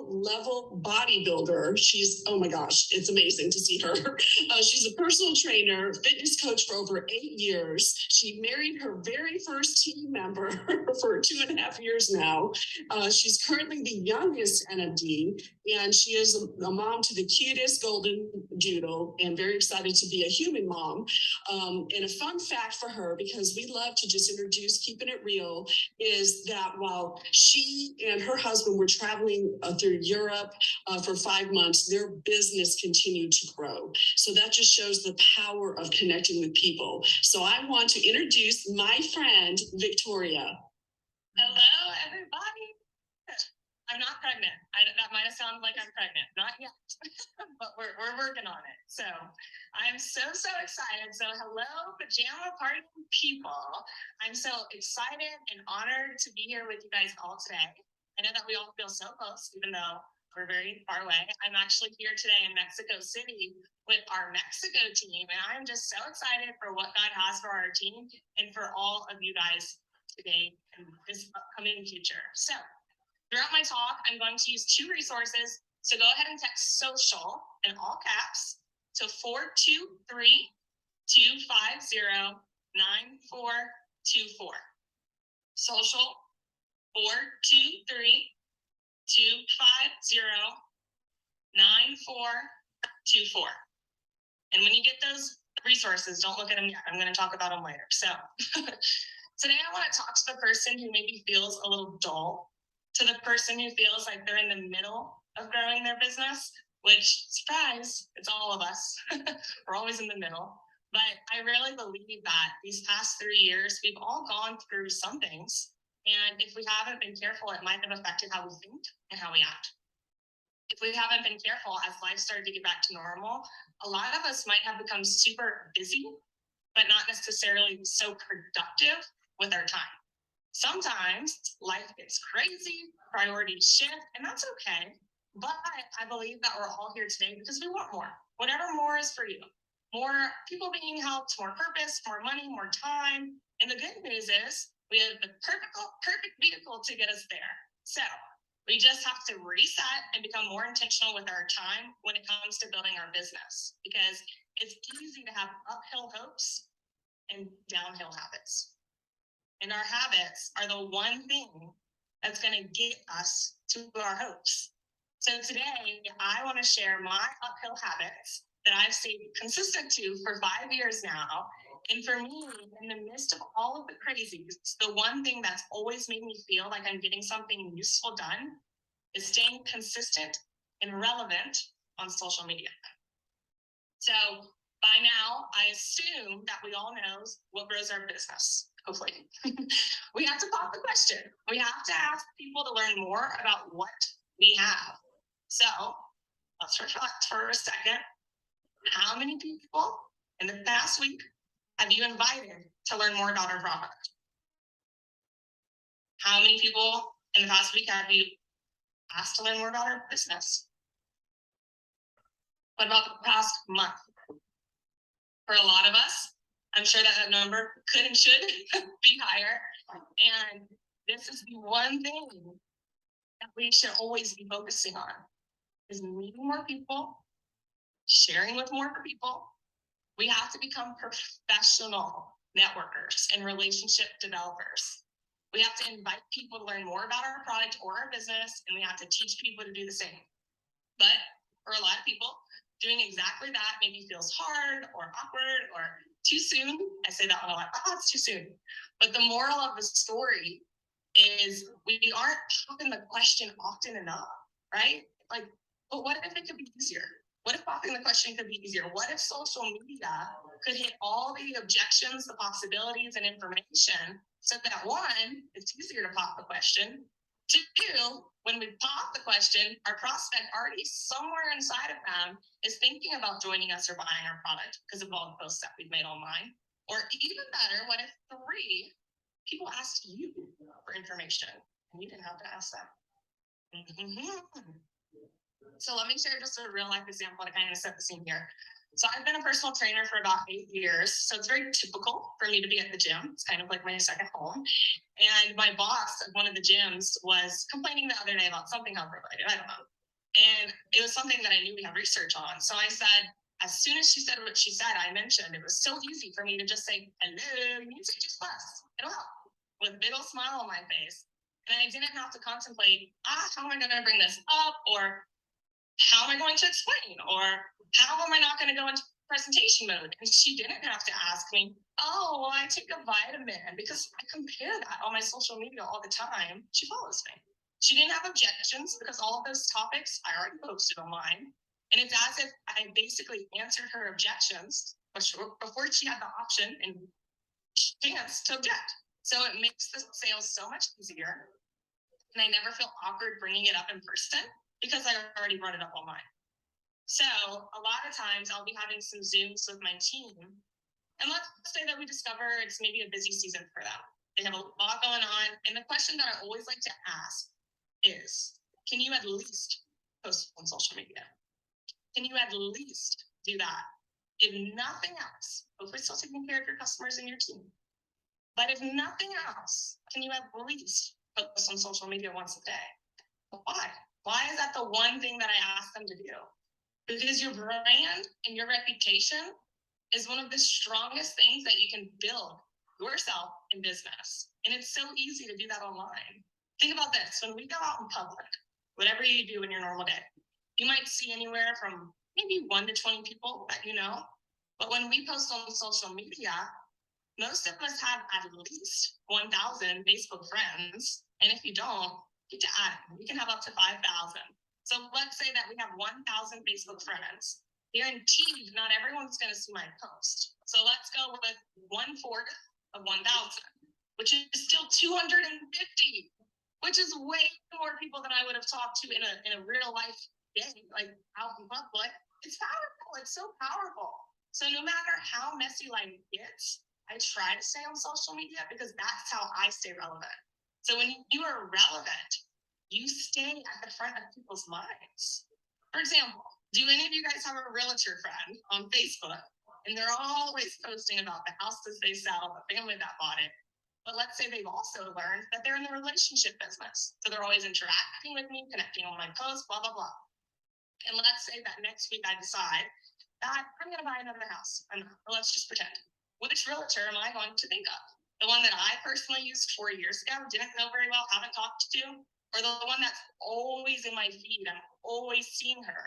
level bodybuilder. She's, oh my gosh, it's amazing to see her. She's a personal trainer, fitness coach for over 8 years. She married her very first team member for 2.5 years now. She's currently the youngest NMD, and she is a mom to the cutest golden doodle, and very excited to be a human mom. And a fun fact for her, because we love to just introduce keeping it real, is that while she and her husband were traveling through Europe for 5 months, their business continued to grow. So that just shows the power of connecting with people. So I want to introduce my friend, Victoria. Hello, everybody. I'm not pregnant. That might have sounded like I'm pregnant. Not yet, but we're working on it. So I'm so excited. So hello, pajama party people. I'm so excited and honored to be here with you guys all today. I know that we all feel so close, even though we're very far away. I'm actually here today in Mexico City with our Mexico team, and I'm just so excited for what God has for our team and for all of you guys today and this upcoming future. So throughout my talk, I'm going to use 2 resources. So go ahead and text social in all caps to 423-250-9424. Social 423-250-9424. And when you get those resources, don't look at them yet. I'm going to talk about them later. So today I want to talk to the person who maybe feels a little dull, to the person who feels like they're in the middle of growing their business, which, surprise, it's all of us. We're always in the middle. But I really believe that these past 3 years, we've all gone through some things. And if we haven't been careful, it might have affected how we think and how we act. If we haven't been careful, as life started to get back to normal, a lot of us might have become super busy, but not necessarily so productive with our time. Sometimes life gets crazy, priorities shift, and that's okay. But I believe that we're all here today because we want more, whatever more is for you. More people being helped, more purpose, more money, more time. And the good news is we have the perfect vehicle to get us there. So we just have to reset and become more intentional with our time when it comes to building our business, because it's easy to have uphill hopes and downhill habits. And our habits are the one thing that's going to get us to our hopes. So today, I want to share my uphill habits that I've stayed consistent to for 5 years now. And for me, in the midst of all of the crazies, the one thing that's always made me feel like I'm getting something useful done is staying consistent and relevant on social media. So by now, I assume that we all know what grows our business. Hopefully. We have to pop the question. We have to ask people to learn more about what we have. So let's reflect for a second. How many people in the past week have you invited to learn more about our product? How many people in the past week have you asked to learn more about our business? What about the past month? For a lot of us, I'm sure that number could and should be higher. And this is the one thing that we should always be focusing on, is meeting more people, sharing with more people. We have to become professional networkers and relationship developers. We have to invite people to learn more about our product or our business, and we have to teach people to do the same. But for a lot of people, doing exactly that maybe feels hard or awkward or too soon. I say that one a lot. It's too soon. But the moral of the story is we aren't popping the question often enough, right? Like, but what if it could be easier? What if popping the question could be easier? What if social media could hit all the objections, the possibilities, and information so that 1, it's easier to pop the question. 2, when we pop the question, our prospect already somewhere inside of them is thinking about joining us or buying our product because of all the posts that we've made online. Or even better, what if 3 people asked you for information and you didn't have to ask them? So let me share just a real life example to kind of set the scene here. So I've been a personal trainer for about 8 years. So it's very typical for me to be at the gym. It's kind of like my second home. And my boss at one of the gyms was complaining the other day about something health related. I don't know. And it was something that I knew we had research on. So I said, as soon as she said what she said, I mentioned it was so easy for me to just say, hello, you need to say Juice Plus. It'll help, with a big old smile on my face. And I didn't have to contemplate, how am I going to bring this up? Or how am I going to explain? Or how am I not going to go into presentation mode? And she didn't have to ask me, oh, well, I take a vitamin, because I compare that on my social media all the time. She follows me. She didn't have objections because all of those topics I already posted online. And it's as if I basically answered her objections before she had the option and chance to object. So it makes the sales so much easier. And I never feel awkward bringing it up in person because I already brought it up online. So a lot of times I'll be having some Zooms with my team. And let's say that we discover it's maybe a busy season for them. They have a lot going on. And the question that I always like to ask is, can you at least post on social media? Can you at least do that? If nothing else, hopefully still taking care of your customers and your team. But if nothing else, can you at least post on social media once a day? Why? Why is that the one thing that I ask them to do? Because your brand and your reputation is one of the strongest things that you can build yourself in business. And it's so easy to do that online. Think about this. When we go out in public, whatever you do in your normal day, you might see anywhere from maybe 1 to 20 people that you know. But when we post on social media, most of us have at least 1,000 Facebook friends. And if you don't, get to add it. We can have up to 5,000. So let's say that we have 1,000 Facebook friends. Guaranteed, not everyone's going to see my post. So let's go with 1/4 of 1,000, which is still 250, which is way more people than I would have talked to in a real life day, like out in public. It's powerful. It's so powerful. So no matter how messy life gets, I try to stay on social media because that's how I stay relevant. So when you are relevant, you stay at the front of people's minds. For example, do any of you guys have a realtor friend on Facebook? And they're always posting about the houses they sell, the family that bought it. But let's say they've also learned that they're in the relationship business. So they're always interacting with me, connecting on my posts, blah, blah, blah. And let's say that next week I decide that I'm going to buy another house. And let's just pretend. Which realtor am I going to think of? The one that I personally used 4 years ago, didn't know very well, haven't talked to, or the one that's always in my feed, I'm always seeing her?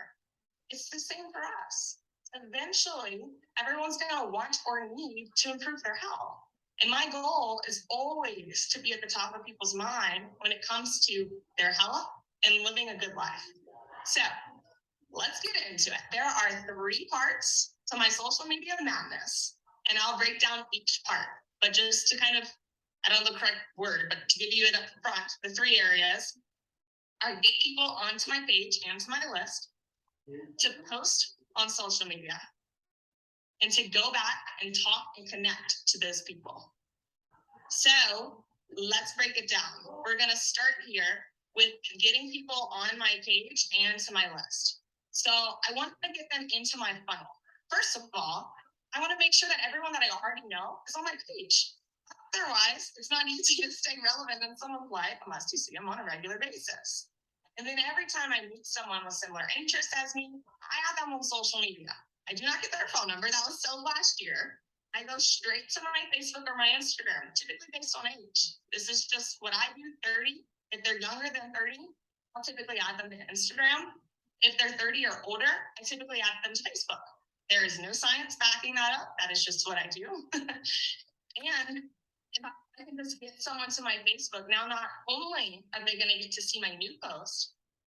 It's the same for us. Eventually, everyone's going to want or need to improve their health. And my goal is always to be at the top of people's mind when it comes to their health and living a good life. So let's get into it. There are 3 parts to my social media madness, and I'll break down each part. But just to kind of, I don't know the correct word, but to give you it up front, the 3 areas are get people onto my page and to my list, to post on social media, and to go back and talk and connect to those people. So let's break it down. We're going to start here with getting people on my page and to my list. So I want to get them into my funnel. First of all, I want to make sure that everyone that I already know is on my page. Otherwise, it's not easy to stay relevant in someone's life unless you see them on a regular basis. And then every time I meet someone with similar interests as me, I add them on social media. I do not get their phone number. That was so last year. I go straight to my Facebook or my Instagram, typically based on age. This is just what I do, 30. If they're younger than 30, I'll typically add them to Instagram. If they're 30 or older, I typically add them to Facebook. There is no science backing that up. That is just what I do. And if I can just get someone to my Facebook, now not only are they going to get to see my new post,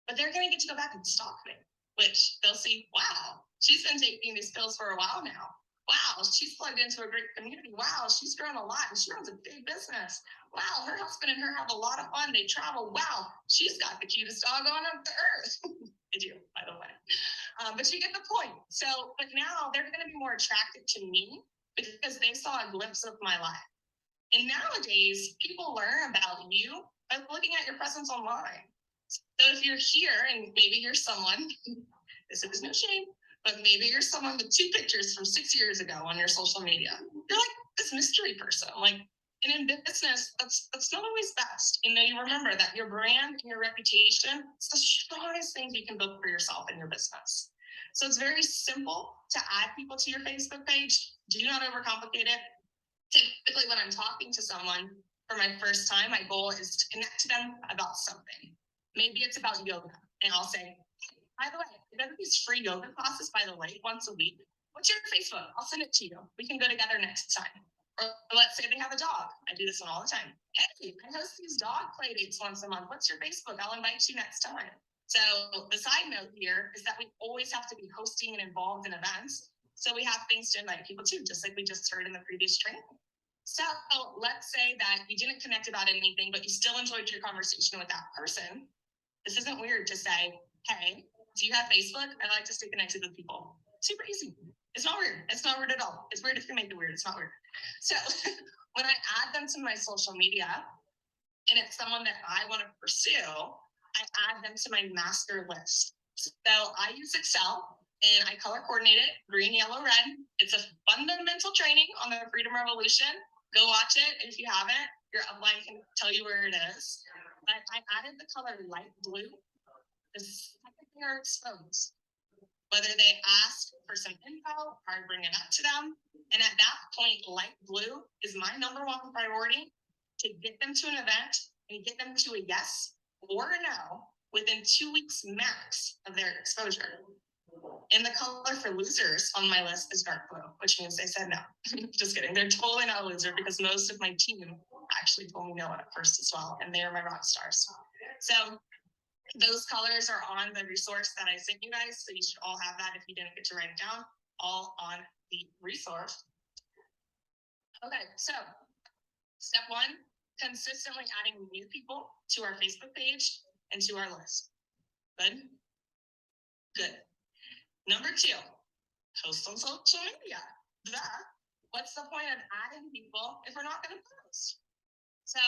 but they're going to get to go back and stalk me, which they'll see, wow, she's been taking these pills for a while now. Wow, she's plugged into a great community. Wow, she's grown a lot and she runs a big business. Wow, her husband and her have a lot of fun. They travel. Wow, she's got the cutest dog on the earth. I do, by the way. But you get the point. So, but now they're going to be more attracted to me because they saw a glimpse of my life. And nowadays, people learn about you by looking at your presence online. So if you're here and maybe you're someone, this is no shame, but maybe you're someone with 2 pictures from 6 years ago on your social media. You're like this mystery person. Like, And in business, that's not always best. You know, you remember that your brand and your reputation, it's the strongest things you can build for yourself in your business. So it's very simple to add people to your Facebook page. Do not overcomplicate it. Typically, when I'm talking to someone for my first time, my goal is to connect to them about something. Maybe it's about yoga, and I'll say, by the way, we have these free yoga classes by the lake once a week. What's your Facebook? I'll send it to you. We can go together next time. Or let's say they have a dog. I do this one all the time. Hey, I host these dog play dates once a month. What's your Facebook? I'll invite you next time. So the side note here is that we always have to be hosting and involved in events. So we have things to invite people to, just like we just heard in the previous training. So let's say that you didn't connect about anything, but you still enjoyed your conversation with that person. This isn't weird to say, hey, do you have Facebook? I like to stay connected with people. Super easy. It's not weird. It's not weird at all. It's weird if you make it weird. It's not weird. So when I add them to my social media, and it's someone that I want to pursue, I add them to my master list. So I use Excel and I color coordinate it, green, yellow, red. It's a fundamental training on the Freedom Revolution. Go watch it. If you haven't, your upline can tell you where it is. But I added the color light blue. The second they are exposed, whether they ask for some info or I bring it up to them. And at that point, light blue is my number one priority to get them to an event and get them to a yes or a no within 2 weeks max of their exposure. And the color for losers on my list is dark blue, which means they said no. Just kidding. They're totally not a loser because most of my team actually told me no at first as well. And they are my rock stars. So those colors are on the resource that I sent you guys. So you should all have that if you didn't get to write it down, all on the resource. Okay, so step one, consistently adding new people to our Facebook page and to our list. Good? Good. Number two, post on social media. What's the point of adding people if we're not going to post? So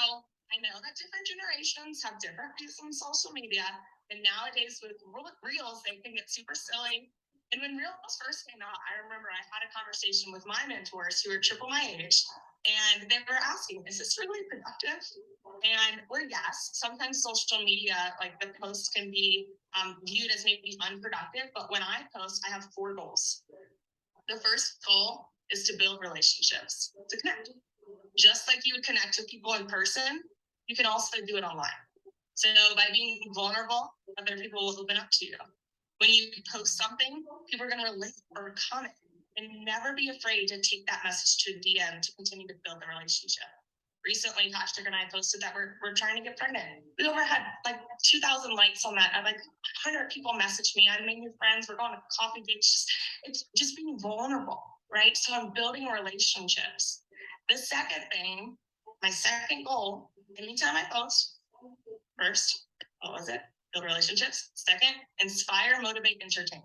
I know that different generations have different views on social media, and nowadays with Reels, they can get super silly. And when Reels first came out, I remember I had a conversation with my mentors who are triple my age, and they were asking, is this really productive? And we're yes, sometimes social media, like the posts can be viewed as maybe unproductive, but when I post, I have 4 goals. The first goal is to build relationships, to connect. Just like you would connect with people in person, you can also do it online. So by being vulnerable, other people will open up to you. When you post something, people are going to relate or comment, and never be afraid to take that message to a DM to continue to build the relationship. Recently, Patrick and I posted that we're trying to get pregnant. We over had like 2,000 likes on that. I had like 100 people message me. I made new friends. We're going to coffee dates. It's just being vulnerable, right? So I'm building relationships. The second thing, my second goal, anytime I post, first, what was it? Build relationships. Second, inspire, motivate, entertain.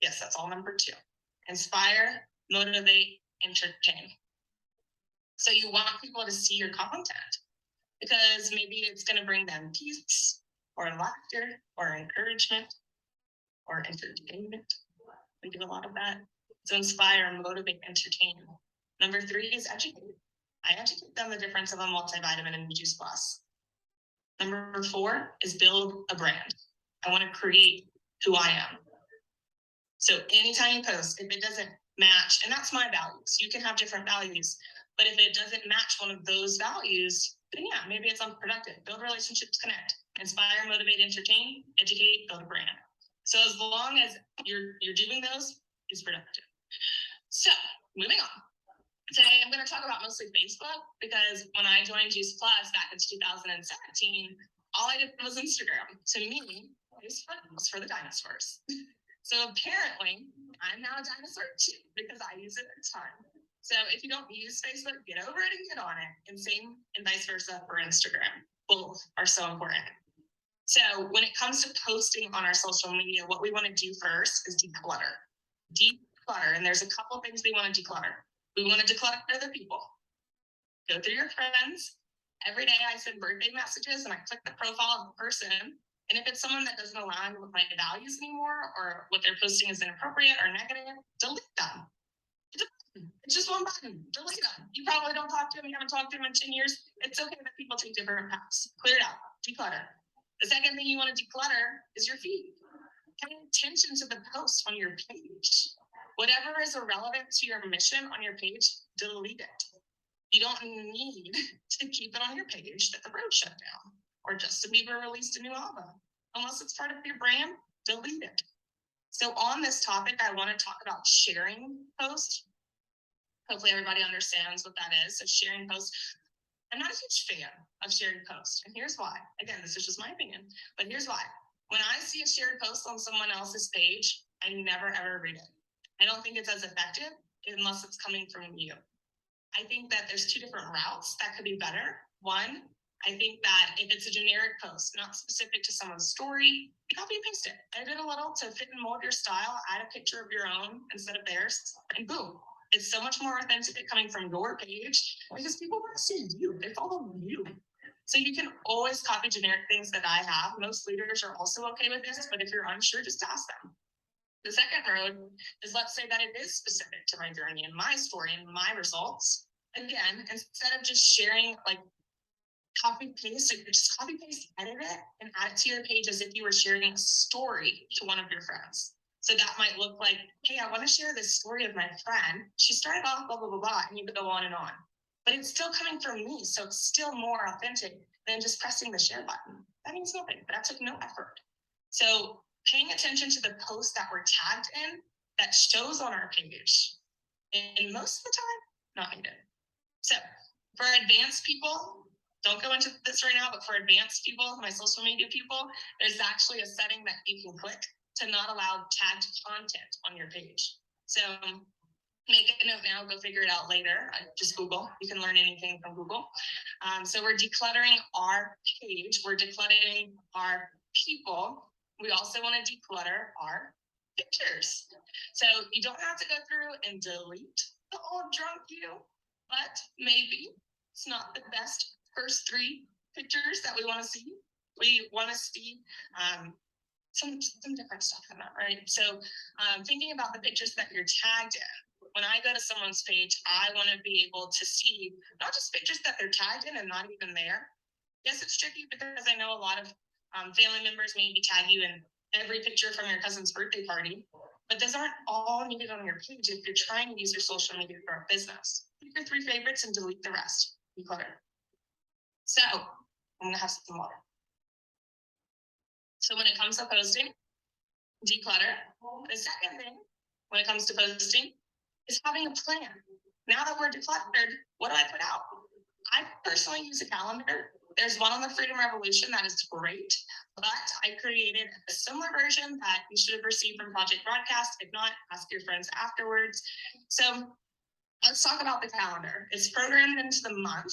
Yes, that's all number 2. Inspire, motivate, entertain. So you want people to see your content because maybe it's going to bring them peace or laughter or encouragement or entertainment. We do a lot of that. So inspire, motivate, entertain. Number 3 is educate. I educate them the difference of a multivitamin and Juice Plus. Number 4 is build a brand. I want to create who I am. So anytime you post, if it doesn't match, and that's my values, you can have different values, but if it doesn't match one of those values, then yeah, maybe it's unproductive. Build relationships, connect, inspire, motivate, entertain, educate, build a brand. So as long as you're doing those, it's productive. So moving on. Today, I'm going to talk about mostly Facebook because when I joined Juice Plus back in 2017, all I did was Instagram. To me, Facebook was for the dinosaurs. So apparently, I'm now a dinosaur too because I use it a ton. So if you don't use Facebook, get over it and get on it. And same and vice versa for Instagram. Both are so important. So when it comes to posting on our social media, what we want to do first is declutter. Declutter, and there's a couple things we want to declutter. We want to declutter the people. Go through your friends. Every day I send birthday messages and I click the profile of the person. And if it's someone that doesn't align with my values anymore or what they're posting is inappropriate or negative, delete them. It's just one button. Delete them. You probably don't talk to them. You haven't talked to them in 10 years. It's okay that people take different paths. Clear it out. Declutter. The second thing you want to declutter is your feed. Pay attention to the post on your page. Whatever is irrelevant to your mission on your page, delete it. You don't need to keep it on your page that the road shut down or Justin Bieber released a new album. Unless it's part of your brand, delete it. So on this topic, I want to talk about sharing posts. Hopefully everybody understands what that is. So sharing posts. I'm not a huge fan of sharing posts. And here's why. Again, this is just my opinion, but here's why. When I see a shared post on someone else's page, I never ever read it. I don't think it's as effective unless it's coming from you. I think that there's two different routes that could be better. One, I think that if it's a generic post, not specific to someone's story, copy and paste it. Edit a little to fit and mold your style, add a picture of your own instead of theirs, and boom. It's so much more authentic coming from your page because people want to see you. They follow you. So you can always copy generic things that I have. Most leaders are also okay with this, but if you're unsure, just ask them. The second road is, let's say that it is specific to my journey and my story and my results. Again, instead of just sharing like copy paste, like just copy paste, edit it, and add it to your page as if you were sharing a story to one of your friends. So that might look like, hey, I want to share this story of my friend. She started off blah, blah, blah, blah, and you could go on and on. But it's still coming from me, so it's still more authentic than just pressing the share button. That means nothing. That took no effort. So paying attention to the posts that we're tagged in that shows on our page, and most of the time, not needed. So for advanced people, don't go into this right now, but for advanced people, my social media people, there's actually a setting that you can click to not allow tagged content on your page. So make a note now, go figure it out later. Just Google, you can learn anything from Google. So we're decluttering our page, we're decluttering our people. We also want to declutter our pictures. So you don't have to go through and delete the old drunk you, but maybe it's not the best first 3 pictures that we want to see. We want to see some different stuff in that, right? So thinking about the pictures that you're tagged in, when I go to someone's page, I want to be able to see not just pictures that they're tagged in and not even there. Yes, it's tricky because I know a lot of family members maybe tag you in every picture from your cousin's birthday party, but those aren't all needed on your page if you're trying to use your social media for a business. Pick your 3 favorites and delete the rest. Declutter. So I'm gonna have some water. So when it comes to posting, declutter. The second thing when it comes to posting is having a plan. Now that we're decluttered, what do I put out? I personally use a calendar. There's one on the Freedom Revolution that is great, but I created a similar version that you should have received from Project Broadcast. If not, ask your friends afterwards. So let's talk about the calendar. It's programmed into the month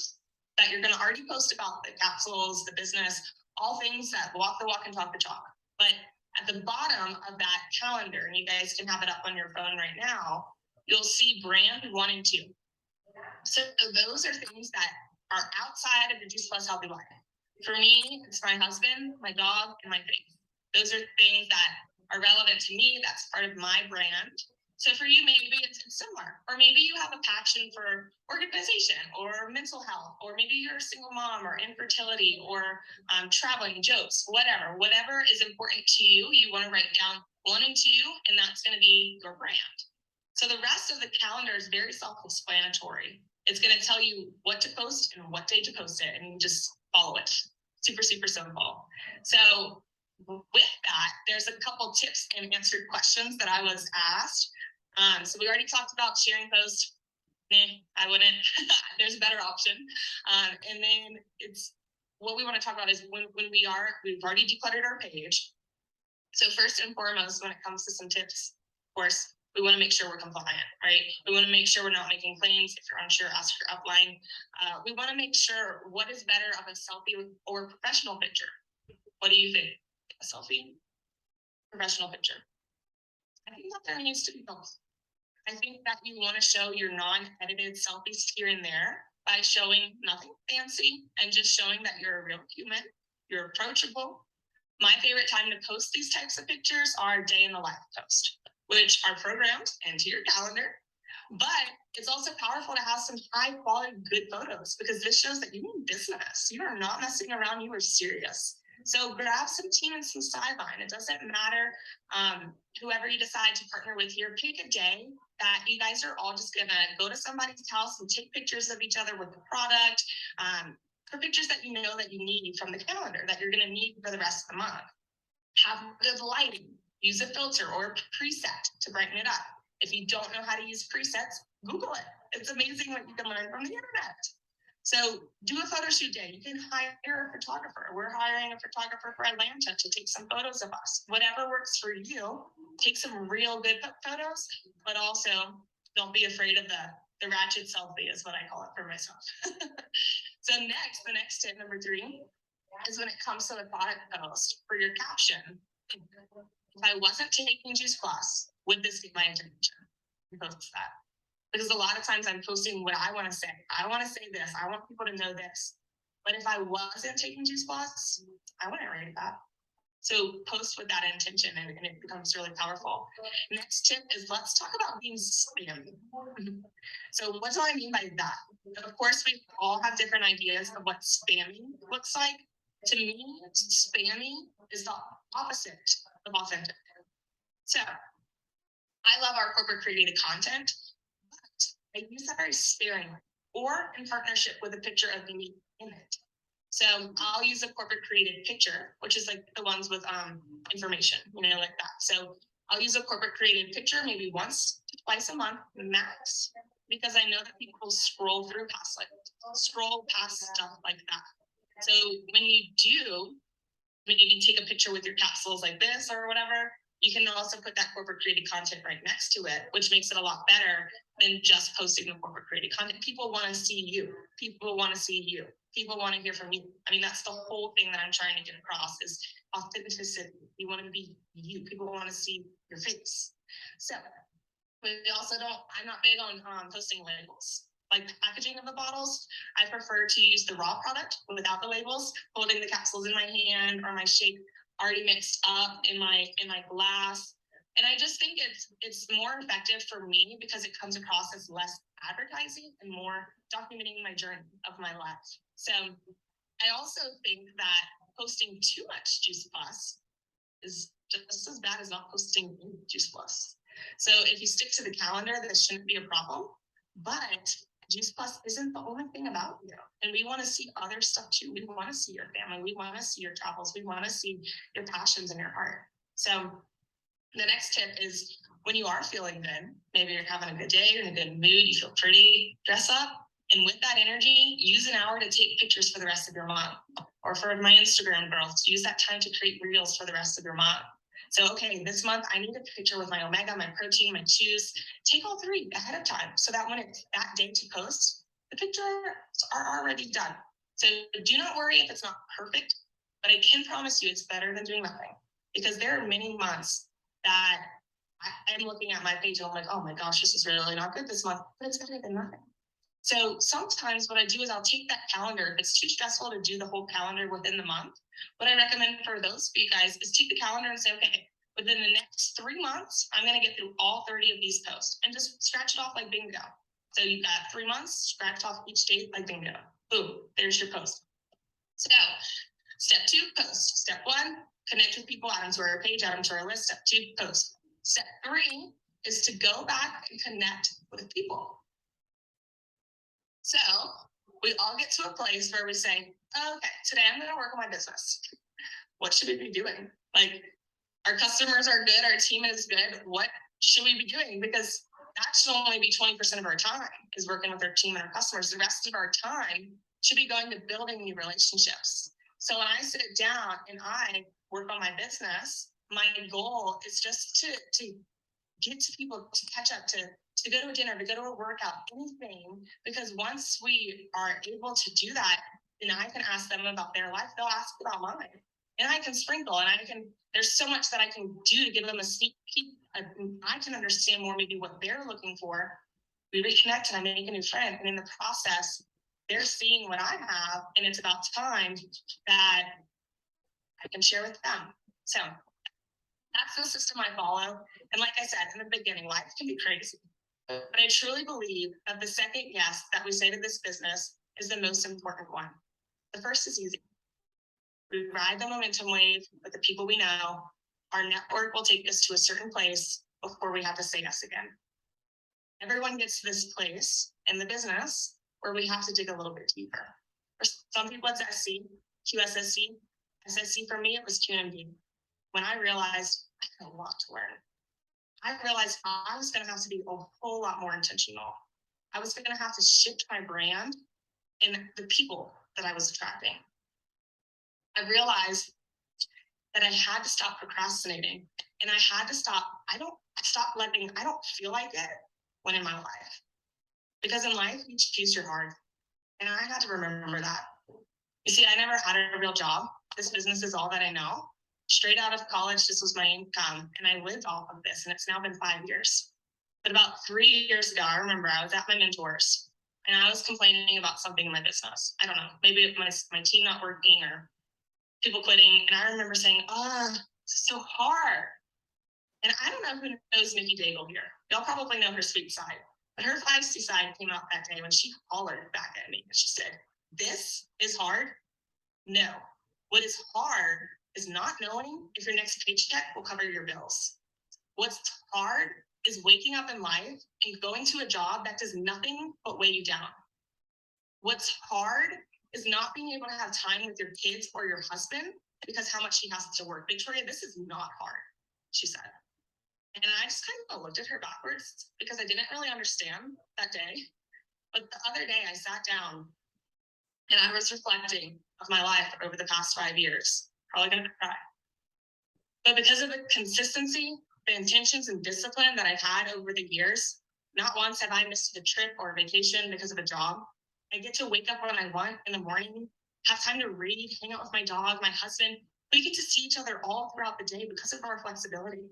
that you're going to already post about the capsules, the business, all things that walk the walk and talk the talk. But at the bottom of that calendar, and you guys can have it up on your phone right now, you'll see brand 1 and 2. So those are things that are outside of the Juice Plus Healthy Life. For me, it's my husband, my dog, and my faith. Those are things that are relevant to me. That's part of my brand. So for you, maybe it's similar, or maybe you have a passion for organization or mental health, or maybe you're a single mom or infertility or traveling, jokes, whatever is important to you, you want to write down 1 and 2, and that's going to be your brand. So the rest of the calendar is very self-explanatory. It's going to tell you what to post and what day to post it, and you just follow it. Super, super simple. So with that, there's a couple tips and answered questions that I was asked. So we already talked about sharing posts. I wouldn't. There's a better option. And then it's what we want to talk about is when we've already decluttered our page. So first and foremost, when it comes to some tips, of course, we want to make sure we're compliant, right? We want to make sure we're not making claims. If you're unsure, ask your upline. We want to make sure what is better of a selfie or a professional picture. What do you think? A selfie, professional picture? I think that there needs to be both. I think that you want to show your non-edited selfies here and there by showing nothing fancy and just showing that you're a real human, you're approachable. My favorite time to post these types of pictures are day in the life post, which are programmed into your calendar, But it's also powerful to have some high quality, good photos because this shows that you mean business. You are not messing around, you are serious. So grab some team and some sideline. It doesn't matter whoever you decide to partner with here, pick a day that you guys are all just gonna go to somebody's house and take pictures of each other with the product, for pictures that you know that you need from the calendar that you're gonna need for the rest of the month. Have good lighting, use a filter or a preset to brighten it up. If you don't know how to use presets, Google it. It's amazing what you can learn from the internet. So do a photo shoot day. You can hire a photographer. We're hiring a photographer for Atlanta to take some photos of us. Whatever works for you, take some real good photos, but also don't be afraid of the ratchet selfie is what I call it for myself. So the next tip, number 3, is when it comes to the product post for your caption. If I wasn't taking Juice Plus, would this get my attention? Post that. Because a lot of times I'm posting what I want to say. I want to say this. I want people to know this. But if I wasn't taking Juice Plus, I wouldn't write that. So post with that intention and it becomes really powerful. Next tip is let's talk about being spammy. So what do I mean by that? Of course, we all have different ideas of what spammy looks like. To me, spammy is the opposite of authentic. So I love our corporate created content, but I use that very sparingly or in partnership with a picture of me in it. So I'll use a corporate created picture, which is like the ones with information, like that. So I'll use a corporate created picture maybe once to twice a month max, because I know that people scroll past stuff like that. So when you take a picture with your capsules like this or whatever, you can also put that corporate created content right next to it, which makes it a lot better than just posting the corporate created content. People want to see you. People want to see you. People want to hear from you. I mean, that's the whole thing that I'm trying to get across is authenticity. You want to be you. People want to see your face. So we also I'm not big on posting labels. Like the packaging of the bottles, I prefer to use the raw product without the labels, holding the capsules in my hand or my shake already mixed up in my glass. And I just think it's more effective for me because it comes across as less advertising and more documenting my journey of my life. So I also think that posting too much Juice Plus is just as bad as not posting any Juice Plus. So if you stick to the calendar, this shouldn't be a problem. But Juice Plus isn't the only thing about you. And we want to see other stuff too. We want to see your family. We want to see your travels. We want to see your passions and your heart. So the next tip is when you are feeling good, maybe you're having a good day, you're in a good mood, you feel pretty, dress up. And with that energy, use an hour to take pictures for the rest of your month. Or for my Instagram girls, use that time to create reels for the rest of your month. So, okay, this month I need a picture with my omega, my protein, my chews. Take all 3 ahead of time so that when it's that day to post, the pictures are already done. So do not worry if it's not perfect, but I can promise you it's better than doing nothing. Because there are many months that I'm looking at my page and I'm like, oh my gosh, this is really not good this month, but it's better than nothing. So sometimes what I do is I'll take that calendar. If it's too stressful to do the whole calendar within the month, what I recommend for those for you guys is take the calendar and say, okay, within the next 3 months, I'm going to get through all 30 of these posts and just scratch it off like bingo. So you've got 3 months, scratch off each date like bingo. Boom, there's your post. So step 2, post. Step 1, connect with people, add them to our page, add them to our list. Step 2, post. Step 3 is to go back and connect with people. So we all get to a place where we say, okay, today I'm going to work on my business. What should we be doing? Like, our customers are good, our team is good. What should we be doing? Because that should only be 20% of our time is working with our team and our customers. The rest of our time should be going to building new relationships. So when I sit down and I work on my business, my goal is just to get to people, to catch up, to go to a dinner, to go to a workout, anything. Because once we are able to do that, then I can ask them about their life. They'll ask about mine. And I can sprinkle, and there's so much that I can do to give them a sneak peek. I can understand more maybe what they're looking for. We reconnect and I make a new friend. And in the process, they're seeing what I have, and it's about time that I can share with them. So that's the system I follow. And like I said in the beginning, life can be crazy. But I truly believe that the second yes that we say to this business is the most important one. The first is easy. We ride the momentum wave with the people we know. Our network will take us to a certain place before we have to say yes again. Everyone gets to this place in the business where we have to dig a little bit deeper. For some people, it's SC, QSSC. SSC for me, it was QMD. When I realized I had a lot to learn, I realized I was going to have to be a whole lot more intentional. I was going to have to shift my brand and the people that I was attracting. I realized that I had to stop procrastinating, and I had to stop. I don't feel like it when in my life, because in life you choose your heart, and I had to remember that. You see, I never had a real job. This business is all that I know. Straight out of college, this was my income, and I lived off of this, and it's now been 5 years. But about 3 years ago, I remember I was at my mentor's, and I was complaining about something in my business. I don't know, maybe my team not working or people quitting. And I remember saying, this is so hard. And I don't know who knows Nikki Daigle here. Y'all probably know her sweet side. But her feisty side came out that day when she hollered back at me. And she said, "This is hard? No. What is hard is not knowing if your next paycheck will cover your bills. What's hard is waking up in life and going to a job that does nothing but weigh you down. What's hard is not being able to have time with your kids or your husband because how much he has to work. Victoria, this is not hard," she said. And I just kind of looked at her backwards because I didn't really understand that day. But the other day I sat down and I was reflecting of my life over the past 5 years. Probably gonna cry. But because of the consistency, the intentions and discipline that I've had over the years, not once have I missed a trip or a vacation because of a job. I get to wake up when I want in the morning, have time to read, hang out with my dog, my husband. We get to see each other all throughout the day because of our flexibility.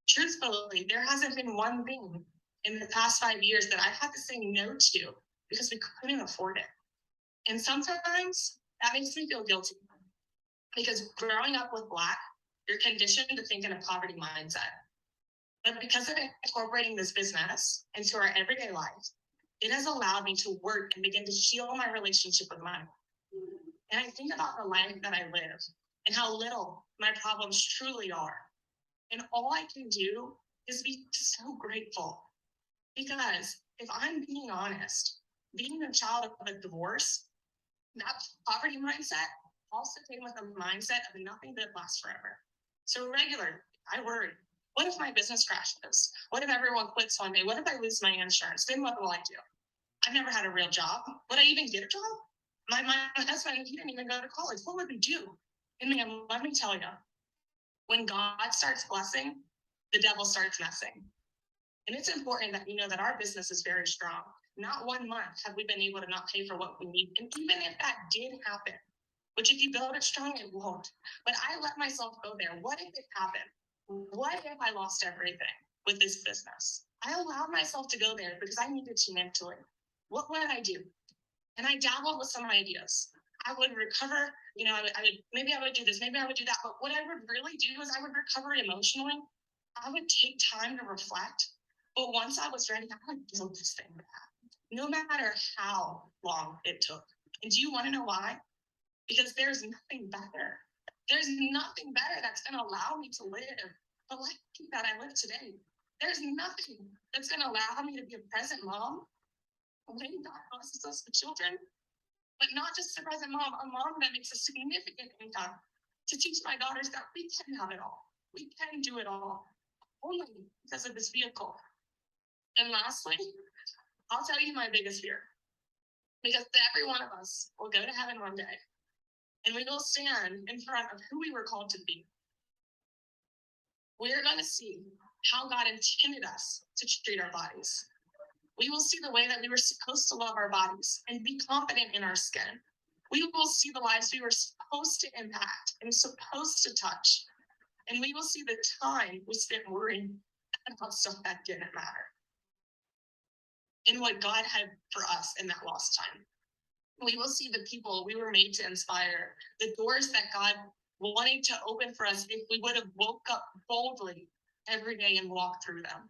Truthfully, there hasn't been one thing in the past 5 years that I've had to say no to because we couldn't afford it. And sometimes that makes me feel guilty because growing up with Black, you're conditioned to think in a poverty mindset. But because of incorporating this business into our everyday life, it has allowed me to work and begin to heal my relationship with money. And I think about the life that I live and how little my problems truly are. And all I can do is be so grateful. Because if I'm being honest, being a child of a divorce, that poverty mindset also came with a mindset of nothing that lasts forever. So regularly, I worry, what if my business crashes? What if everyone quits one day? What if I lose my insurance? Then what will I do? I've never had a real job. Would I even get a job? My husband, he didn't even go to college. What would we do? And man, let me tell you, when God starts blessing, the devil starts messing. And it's important that you know that our business is very strong. Not 1 month have we been able to not pay for what we need. And even if that did happen, which if you build it strong, it won't. But I let myself go there. What if it happened? What if I lost everything with this business? I allowed myself to go there because I needed to mentally. What would I do? And I dabbled with some ideas. I would recover, maybe I would do this, maybe I would do that. But what I would really do is I would recover emotionally. I would take time to reflect. But once I was ready, I would build this thing back, no matter how long it took. And do you want to know why? Because there's nothing better. There's nothing better that's going to allow me to live the life that I live today. There's nothing that's going to allow me to be a present mom when God blesses us with children, but not just a present mom, a mom that makes a significant income to teach my daughters that we can have it all. We can do it all only because of this vehicle. And lastly, I'll tell you my biggest fear, because every one of us will go to heaven one day and we will stand in front of who we were called to be. We are going to see how God intended us to treat our bodies. We will see the way that we were supposed to love our bodies and be confident in our skin. We will see the lives we were supposed to impact and supposed to touch. And we will see the time we spent worrying about stuff that didn't matter. And what God had for us in that lost time. We will see the people we were made to inspire, the doors that God wanted to open for us if we would have woke up boldly every day and walked through them.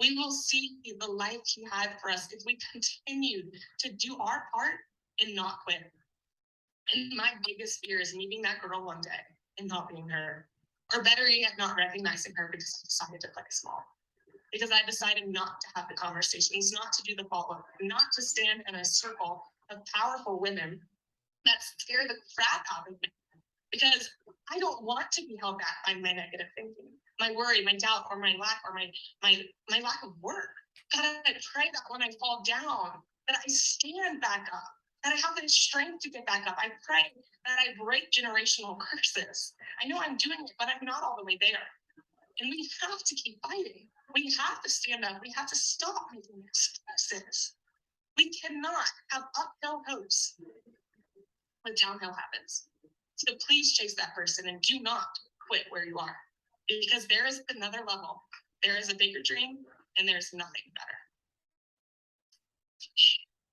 We will see the life he had for us if we continue to do our part and not quit. And my biggest fear is meeting that girl one day and not being her, or better yet, not recognizing her because I decided to play small. Because I decided not to have the conversations, not to do the follow-up, not to stand in a circle of powerful women that scare the crap out of me. Because I don't want to be held back by my negative thinking, my worry, my doubt, or my lack of work. God, I pray that when I fall down, that I stand back up, that I have the strength to get back up. I pray that I break generational curses. I know I'm doing it, but I'm not all the way there. And we have to keep fighting. We have to stand up. We have to stop making excuses. We cannot have uphill hopes when downhill happens. So please chase that person and do not quit where you are, because there is another level. There is a bigger dream, and there's nothing better.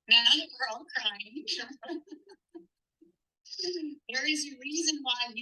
Now that we're all crying, there is a reason why